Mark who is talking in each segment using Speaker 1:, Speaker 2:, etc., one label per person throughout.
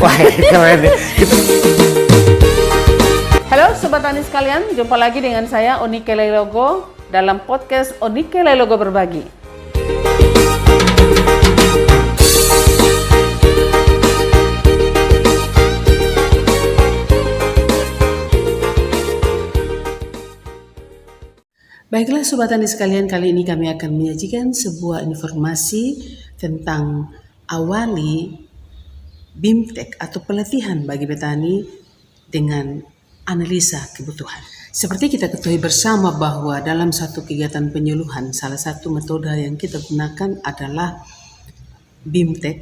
Speaker 1: Wah, keren.
Speaker 2: Halo Sobat Tani sekalian, jumpa lagi dengan saya Onike Leilogo dalam podcast Onike Leilogo Berbagi. Baiklah Sobat Tani sekalian, kali ini kami akan menyajikan sebuah informasi tentang awali BIMTEK atau pelatihan bagi petani dengan analisa kebutuhan. Seperti kita ketahui bersama bahwa dalam satu kegiatan penyuluhan, salah satu metode yang kita gunakan adalah BIMTEK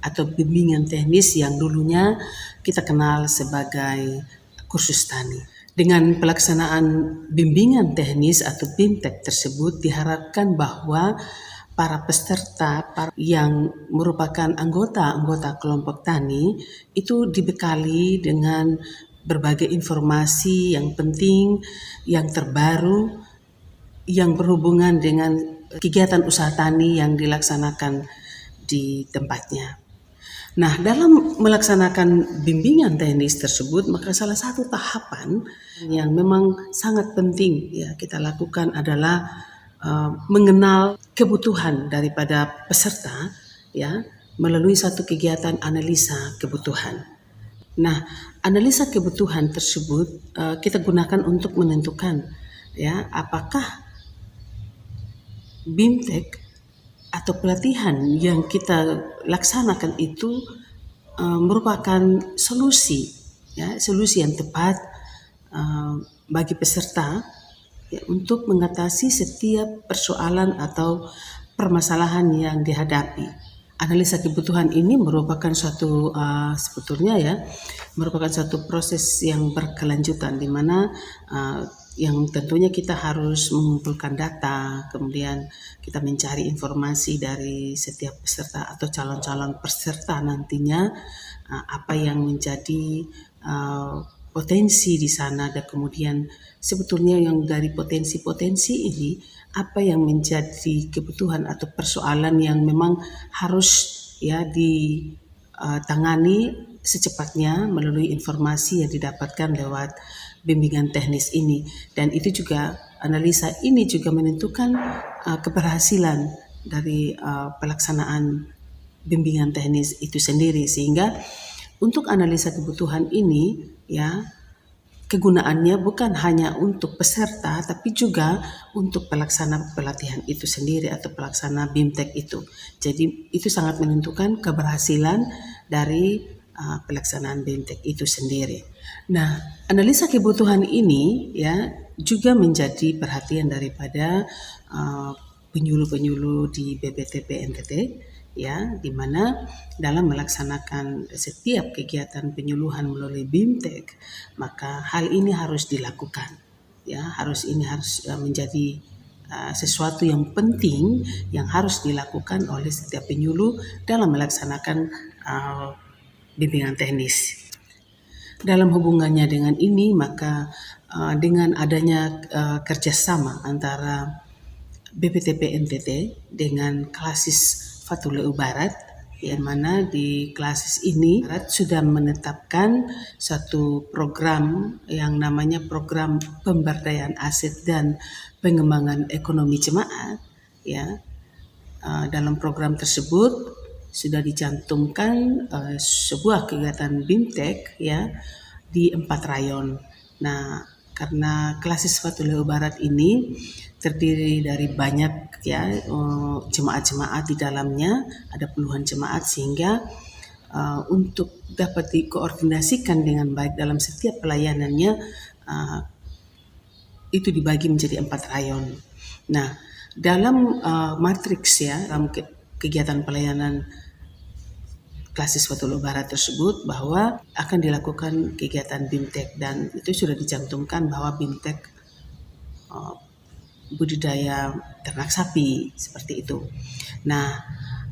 Speaker 2: atau bimbingan teknis yang dulunya kita kenal sebagai kursus tani. Dengan pelaksanaan bimbingan teknis atau BIMTEK tersebut diharapkan bahwa para peserta yang merupakan anggota kelompok tani itu dibekali dengan berbagai informasi yang penting, yang terbaru, yang berhubungan dengan kegiatan usaha tani yang dilaksanakan di tempatnya. Nah, dalam melaksanakan bimbingan teknis tersebut, maka salah satu tahapan yang memang sangat penting ya kita lakukan adalah mengenal kebutuhan daripada peserta ya melalui satu kegiatan analisa kebutuhan. Nah, analisa kebutuhan tersebut kita gunakan untuk menentukan ya apakah BIMTEK atau pelatihan yang kita laksanakan itu merupakan solusi yang tepat bagi peserta ya, untuk mengatasi setiap persoalan atau permasalahan yang dihadapi. Analisa kebutuhan ini merupakan suatu merupakan suatu proses yang berkelanjutan di mana yang tentunya kita harus mengumpulkan data, kemudian kita mencari informasi dari setiap peserta atau calon-calon peserta nantinya apa yang menjadi potensi di sana, dan kemudian sebetulnya yang dari potensi-potensi ini apa yang menjadi kebutuhan atau persoalan yang memang harus ya ditangani secepatnya melalui informasi yang didapatkan lewat bimbingan teknis ini. Dan itu juga analisa ini juga menentukan keberhasilan dari pelaksanaan bimbingan teknis itu sendiri, sehingga untuk analisa kebutuhan ini ya kegunaannya bukan hanya untuk peserta tapi juga untuk pelaksana pelatihan itu sendiri atau pelaksana BIMTEK itu. Jadi itu sangat menentukan keberhasilan dari pelaksanaan BIMTEK itu sendiri. Nah, analisa kebutuhan ini ya juga menjadi perhatian daripada penyuluh-penyuluh di BPTP NTT ya, di mana dalam melaksanakan setiap kegiatan penyuluhan melalui BIMTEK maka hal ini harus dilakukan ya, harus menjadi sesuatu yang penting yang harus dilakukan oleh setiap penyuluh dalam melaksanakan bimbingan teknis. Dalam hubungannya dengan ini maka dengan adanya kerjasama antara BPTP NTT dengan Klasis Fatuleu Barat, yang mana di Klasis ini Barat sudah menetapkan satu program yang namanya program pemberdayaan aset dan pengembangan ekonomi jemaat ya. Dalam program tersebut sudah dicantumkan sebuah kegiatan BIMTEK ya di 4 rayon. Nah, karena Klasis Fatuleu Barat ini terdiri dari banyak ya jemaat-jemaat di dalamnya, ada puluhan jemaat, sehingga untuk dapat dikoordinasikan dengan baik dalam setiap pelayanannya itu dibagi menjadi 4 rayon. Nah, dalam matriks ya dalam kegiatan pelayanan Klasis Fatuleu Barat tersebut bahwa akan dilakukan kegiatan BIMTEK, dan itu sudah dicantumkan bahwa BIMTEK budidaya ternak sapi seperti itu. Nah,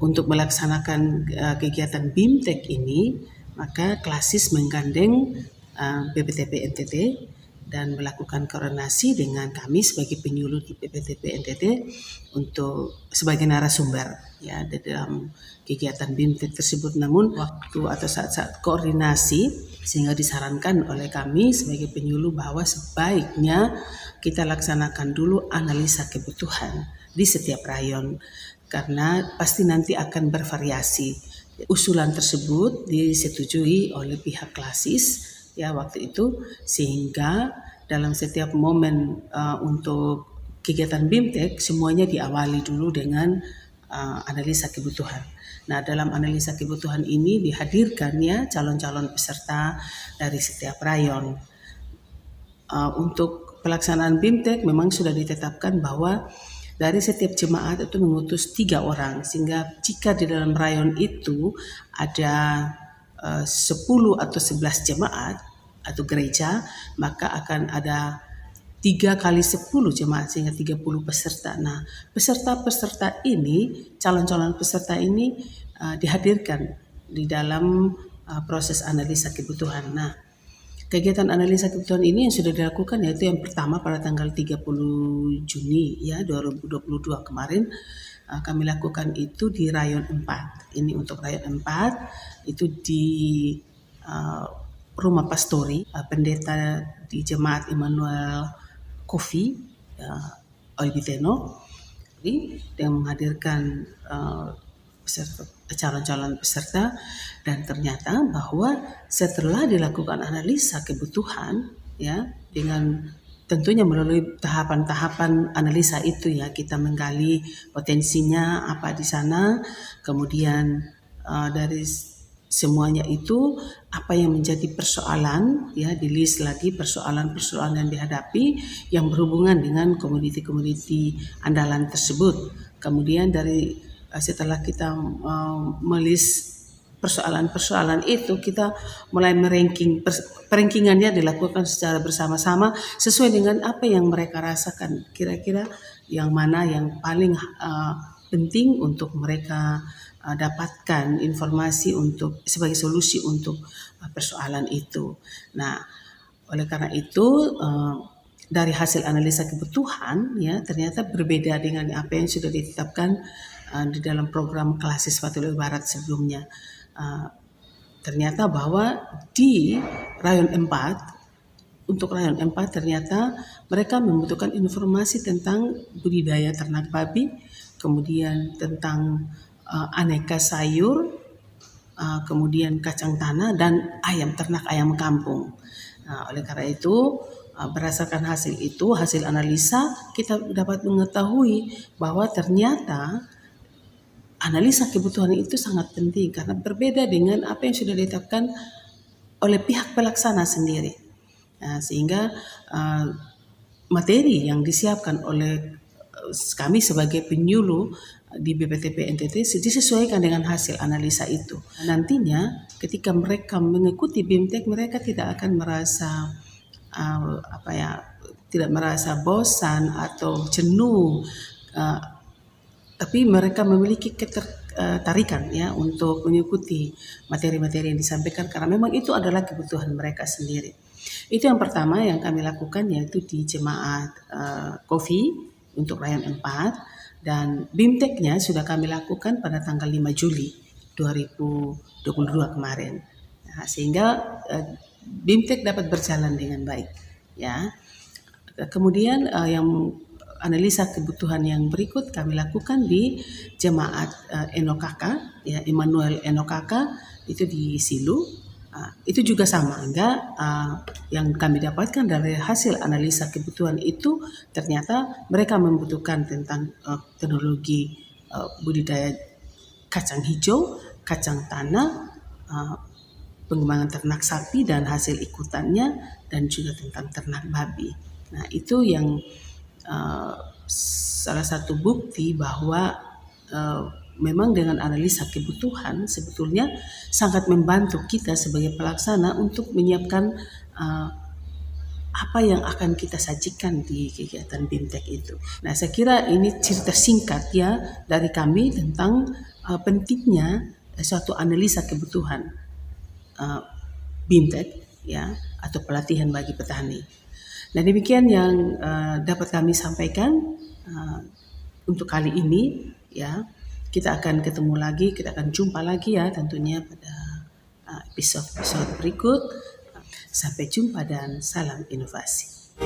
Speaker 2: untuk melaksanakan kegiatan BIMTEK ini maka Klasis menggandeng BPTP NTT dan melakukan koordinasi dengan kami sebagai penyuluh di BPTP NTT untuk sebagai narasumber ya di dalam kegiatan BIMTEK tersebut. Namun waktu atau saat-saat koordinasi sehingga disarankan oleh kami sebagai penyuluh bahwa sebaiknya kita laksanakan dulu analisa kebutuhan di setiap rayon karena pasti nanti akan bervariasi. Usulan tersebut disetujui oleh pihak klasis ya waktu itu, sehingga dalam setiap momen untuk kegiatan BIMTEK semuanya diawali dulu dengan analisa kebutuhan. Nah, dalam analisa kebutuhan ini dihadirkan ya calon-calon peserta dari setiap rayon. Untuk pelaksanaan BIMTEK memang sudah ditetapkan bahwa dari setiap jemaat itu mengutus 3 orang, sehingga jika di dalam rayon itu ada 10 atau 11 jemaat atau gereja, maka akan ada 3 kali 10 jemaat sehingga 30 peserta. Nah, peserta-peserta ini, calon-calon peserta ini dihadirkan di dalam proses analisa kebutuhan. Nah, kegiatan analisa kebutuhan ini yang sudah dilakukan yaitu yang pertama pada tanggal 30 Juni ya 2022 kemarin kami lakukan itu di Rayon 4. Ini untuk Rayon 4 itu di Rumah Pastori, pendeta di Jemaat Immanuel Kofi Oibiteno yang menghadirkan calon-calon peserta, dan ternyata bahwa setelah dilakukan analisa kebutuhan ya dengan tentunya melalui tahapan-tahapan analisa itu ya kita menggali potensinya apa di sana, kemudian dari semuanya itu apa yang menjadi persoalan ya di list lagi persoalan-persoalan yang dihadapi yang berhubungan dengan komoditi-komoditi andalan tersebut. Kemudian dari setelah kita melis persoalan-persoalan itu kita mulai rankingannya dilakukan secara bersama-sama sesuai dengan apa yang mereka rasakan, kira-kira yang mana yang paling penting untuk mereka dapatkan informasi untuk sebagai solusi untuk persoalan itu. Nah, oleh karena itu dari hasil analisa kebutuhan ya ternyata berbeda dengan apa yang sudah ditetapkan di dalam program klasis Fatulul Barat sebelumnya. Ternyata bahwa di Rayon 4 untuk Rayon 4 ternyata mereka membutuhkan informasi tentang budidaya ternak babi, kemudian tentang aneka sayur, kemudian kacang tanah dan ternak ayam kampung. Oleh karena itu berdasarkan hasil itu, hasil analisa kita dapat mengetahui bahwa ternyata analisa kebutuhan itu sangat penting karena berbeda dengan apa yang sudah ditetapkan oleh pihak pelaksana sendiri. Sehingga materi yang disiapkan oleh kami sebagai penyuluh di BPTP NTT disesuaikan dengan hasil analisa itu. Nantinya ketika mereka mengikuti BIMTEK mereka tidak akan merasa tidak merasa bosan atau jenuh. Tapi mereka memiliki ketertarikan ya untuk mengikuti materi-materi yang disampaikan karena memang itu adalah kebutuhan mereka sendiri. Itu yang pertama yang kami lakukan yaitu di Jemaat Kofi untuk Rayon 4 dan BIMTEK-nya sudah kami lakukan pada tanggal 5 Juli 2022 kemarin. Nah, sehingga BIMTEK dapat berjalan dengan baik ya. Kemudian yang analisa kebutuhan yang berikut kami lakukan di Jemaat Enokaka ya Immanuel Enokaka itu di Silu. Itu juga sama enggak yang kami dapatkan dari hasil analisa kebutuhan itu ternyata mereka membutuhkan tentang teknologi budidaya kacang hijau, kacang tanah, pengembangan ternak sapi dan hasil ikutannya dan juga tentang ternak babi. Nah, itu yang salah satu bukti bahwa memang dengan analisa kebutuhan sebetulnya sangat membantu kita sebagai pelaksana untuk menyiapkan apa yang akan kita sajikan di kegiatan BIMTEK itu. Nah, saya kira ini cerita singkat ya dari kami tentang pentingnya suatu analisa kebutuhan BIMTEK ya atau pelatihan bagi petani. Nah, demikian yang dapat kami sampaikan untuk kali ini ya. Kita akan ketemu lagi, kita akan jumpa lagi ya tentunya pada episode berikut. Sampai jumpa dan salam inovasi.